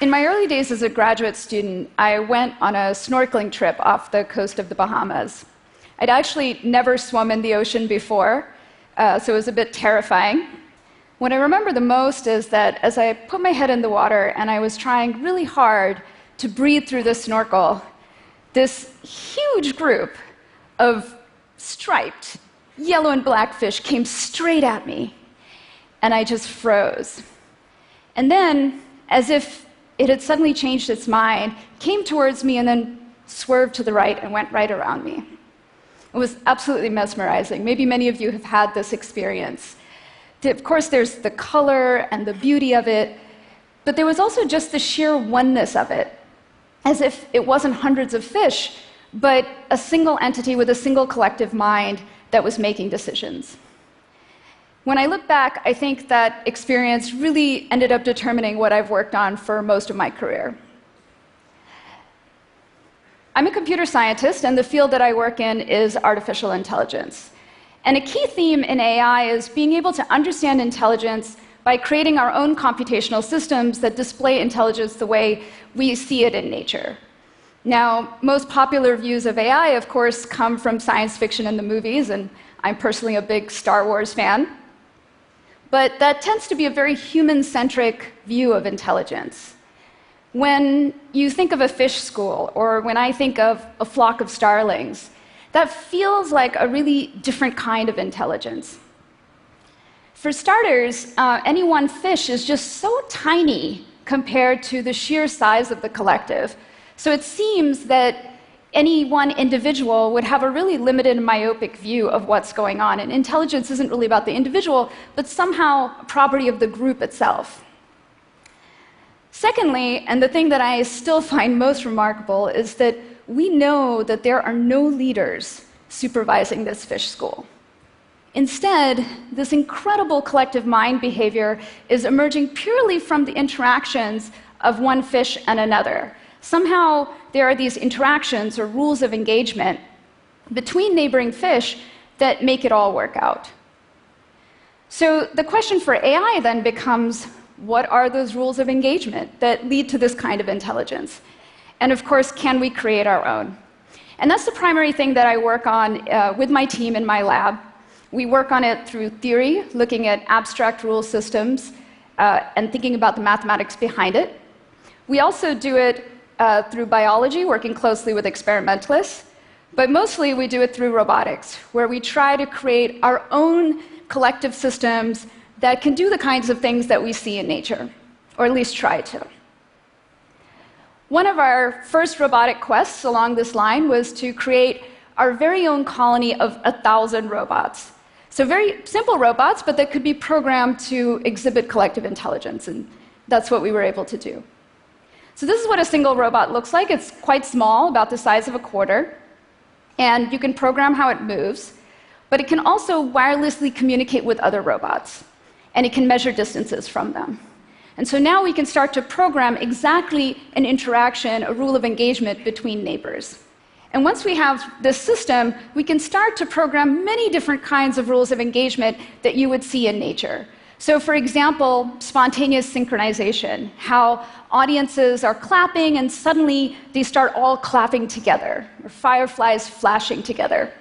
In my early days as a graduate student, I went on a snorkeling trip off the coast of the Bahamas. I'd actually never swum in the ocean before, so it was a bit terrifying. What I remember the most is that as I put my head in the water and I was trying really hard to breathe through the snorkel, this huge group of striped yellow and black fish came straight at me, and I just froze. And then, as if it had suddenly changed its mind, came towards me and then swerved to the right and went right around me. It was absolutely mesmerizing. Maybe many of you have had this experience. Of course, there's the color and the beauty of it, but there was also just the sheer oneness of it, as if it wasn't hundreds of fish, but a single entity with a single collective mind that was making decisions. When I look back, I think that experience really ended up determining what I've worked on for most of my career. I'm a computer scientist, and the field that I work in is artificial intelligence. And a key theme in AI is being able to understand intelligence by creating our own computational systems that display intelligence the way we see it in nature. Now, most popular views of AI, of course, come from science fiction and the movies, and I'm personally a big Star Wars fan. But that tends to be a very human-centric view of intelligence. When you think of a fish school, or when I think of a flock of starlings, that feels like a really different kind of intelligence. For starters, any one fish is just so tiny compared to the sheer size of the collective. So it seems that any one individual would have a really limited myopic view of what's going on. And intelligence isn't really about the individual, but somehow a property of the group itself. Secondly, and the thing that I still find most remarkable, is that we know that there are no leaders supervising this fish school. Instead, this incredible collective mind behavior is emerging purely from the interactions of one fish and another. Somehow, there are these interactions or rules of engagement between neighboring fish that make it all work out. So the question for AI then becomes, what are those rules of engagement that lead to this kind of intelligence? And of course, can we create our own? And that's the primary thing that I work on with my team in my lab. We work on it through theory, looking at abstract rule systems and thinking about the mathematics behind it. We also do it through biology, working closely with experimentalists, but mostly we do it through robotics, where we try to create our own collective systems that can do the kinds of things that we see in nature, or at least try to. One of our first robotic quests along this line was to create our very own colony of 1,000 robots. So very simple robots, but that could be programmed to exhibit collective intelligence, and that's what we were able to do. So this is what a single robot looks like. It's quite small, about the size of a quarter, and you can program how it moves, but it can also wirelessly communicate with other robots, and it can measure distances from them. And so now we can start to program exactly an interaction, a rule of engagement between neighbors. And once we have this system, we can start to program many different kinds of rules of engagement that you would see in nature. So for example, spontaneous synchronization, how audiences are clapping and suddenly they start all clapping together, or fireflies flashing together.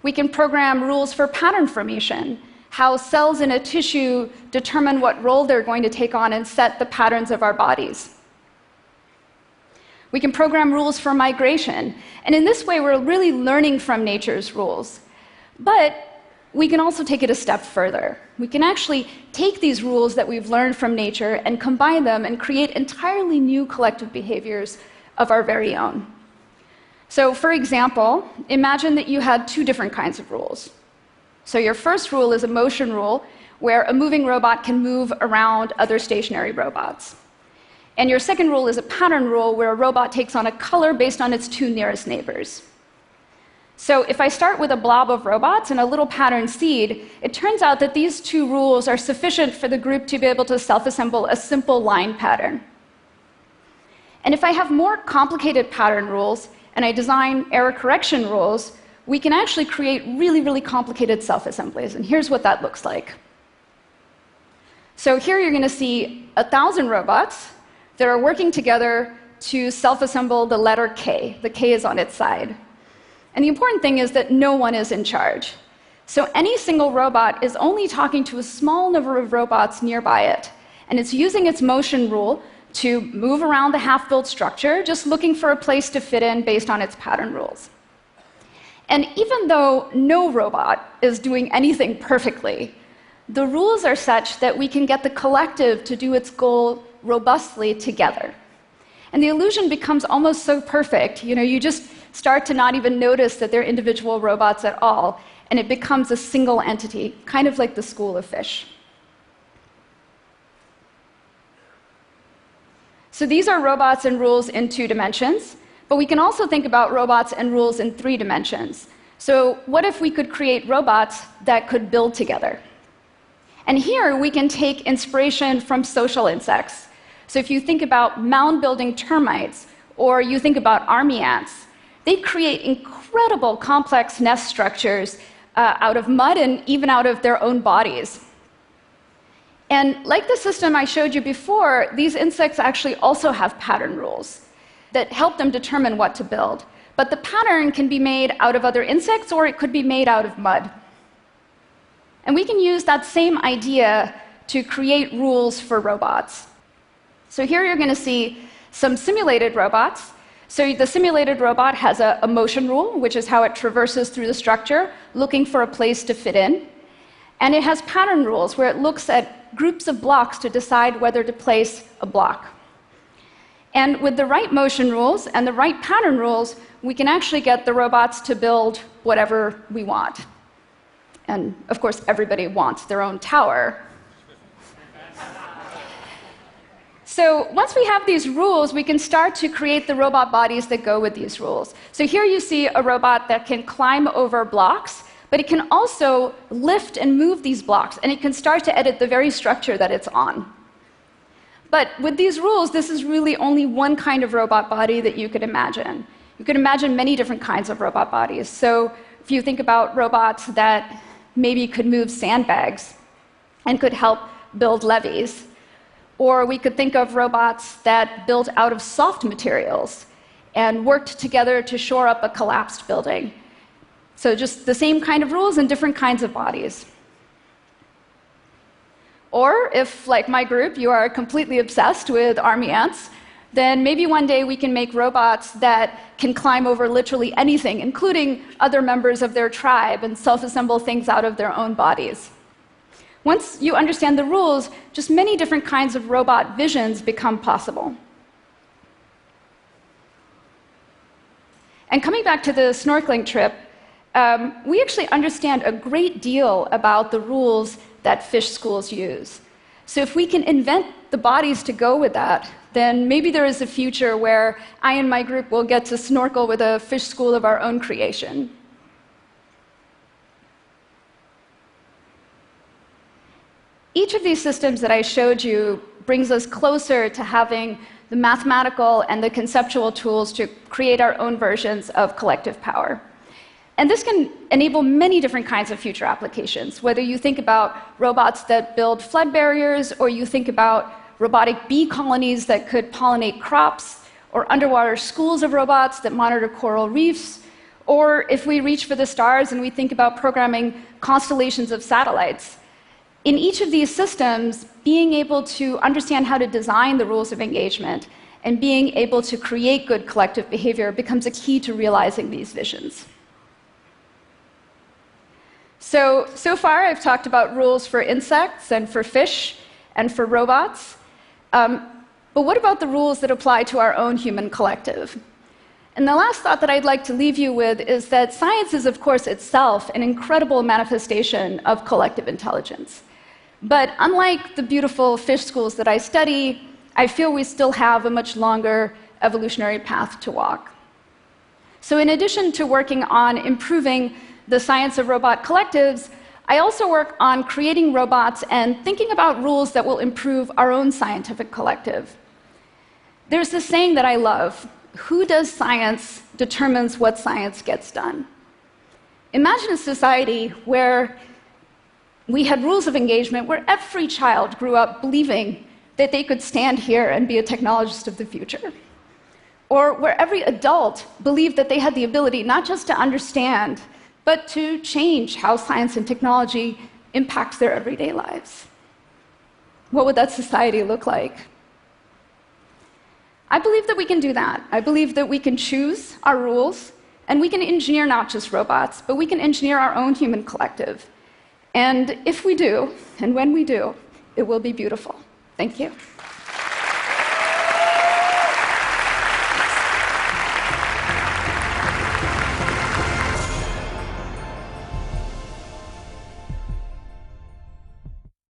We can program rules for pattern formation, how cells in a tissue determine what role they're going to take on and set the patterns of our bodies. We can program rules for migration, and in this way we're really learning from nature's rules. But we can also take it a step further. We can actually take these rules that we've learned from nature and combine them and create entirely new collective behaviors of our very own. So, for example, imagine that you had two different kinds of rules. So your first rule is a motion rule, where a moving robot can move around other stationary robots. And your second rule is a pattern rule, where a robot takes on a color based on its two nearest neighbors. So if I start with a blob of robots and a little pattern seed, it turns out that these two rules are sufficient for the group to be able to self-assemble a simple line pattern. And if I have more complicated pattern rules, and I design error correction rules, we can actually create really, really complicated self-assemblies. And here's what that looks like. So here you're going to see 1,000 robots that are working together to self-assemble the letter K. The K is on its side. And the important thing is that no one is in charge. So any single robot is only talking to a small number of robots nearby it. And it's using its motion rule to move around the half-built structure, just looking for a place to fit in based on its pattern rules. And even though no robot is doing anything perfectly, the rules are such that we can get the collective to do its goal robustly together. And the illusion becomes almost so perfect, you just start to not even notice that they're individual robots at all, and it becomes a single entity, kind of like the school of fish. So these are robots and rules in 2 dimensions, but we can also think about robots and rules in 3 dimensions. So what if we could create robots that could build together? And here we can take inspiration from social insects. So if you think about mound-building termites, or you think about army ants, they create incredible complex nest structures out of mud and even out of their own bodies. And like the system I showed you before, these insects actually also have pattern rules that help them determine what to build. But the pattern can be made out of other insects, or it could be made out of mud. And we can use that same idea to create rules for robots. So here you're going to see some simulated robots. So the simulated robot has a motion rule, which is how it traverses through the structure, looking for a place to fit in. And it has pattern rules, where it looks at groups of blocks to decide whether to place a block. And with the right motion rules and the right pattern rules, we can actually get the robots to build whatever we want. And of course, everybody wants their own tower. So once we have these rules, we can start to create the robot bodies that go with these rules. So here you see a robot that can climb over blocks, but it can also lift and move these blocks, and it can start to edit the very structure that it's on. But with these rules, this is really only one kind of robot body that you could imagine. You could imagine many different kinds of robot bodies. So if you think about robots that maybe could move sandbags and could help build levees, or we could think of robots that built out of soft materials and worked together to shore up a collapsed building. So just the same kind of rules and different kinds of bodies. Or if, like my group, you are completely obsessed with army ants, then maybe one day we can make robots that can climb over literally anything, including other members of their tribe, and self-assemble things out of their own bodies. Once you understand the rules, just many different kinds of robot visions become possible. And coming back to the snorkeling trip, we actually understand a great deal about the rules that fish schools use. So if we can invent the bodies to go with that, then maybe there is a future where I and my group will get to snorkel with a fish school of our own creation. Each of these systems that I showed you brings us closer to having the mathematical and the conceptual tools to create our own versions of collective power. And this can enable many different kinds of future applications, whether you think about robots that build flood barriers, or you think about robotic bee colonies that could pollinate crops, or underwater schools of robots that monitor coral reefs, or if we reach for the stars and we think about programming constellations of satellites. In each of these systems, being able to understand how to design the rules of engagement and being able to create good collective behavior becomes a key to realizing these visions. So far I've talked about rules for insects and for fish and for robots. But what about the rules that apply to our own human collective? And the last thought that I'd like to leave you with is that science is, of course, itself an incredible manifestation of collective intelligence. But unlike the beautiful fish schools that I study, I feel we still have a much longer evolutionary path to walk. So in addition to working on improving the science of robot collectives, I also work on creating robots and thinking about rules that will improve our own scientific collective. There's this saying that I love: who does science determines what science gets done. Imagine a society where We had rules of engagement where every child grew up believing that they could stand here and be a technologist of the future. Or where every adult believed that they had the ability not just to understand, but to change how science and technology impacts their everyday lives. What would that society look like? I believe that we can do that. I believe that we can choose our rules, and we can engineer not just robots, but we can engineer our own human collective. And if we do, and when we do, it will be beautiful. Thank you.